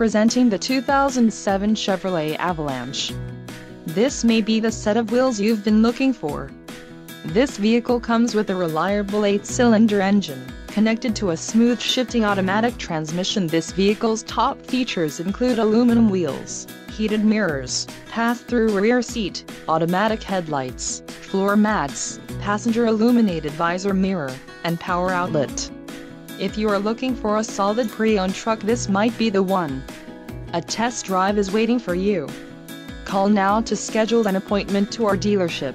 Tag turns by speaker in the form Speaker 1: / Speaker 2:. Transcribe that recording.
Speaker 1: Presenting the 2007 Chevrolet Avalanche. This may be the set of wheels you've been looking for. This vehicle comes with a reliable 8-cylinder engine, connected to a smooth shifting automatic transmission. This vehicle's top features include aluminum wheels, heated mirrors, pass-through rear seat, automatic headlights, floor mats, passenger illuminated visor mirror, and power outlet. If you are looking for a solid pre-owned truck, this might be the one. A test drive is waiting for you. Call now to schedule an appointment to our dealership.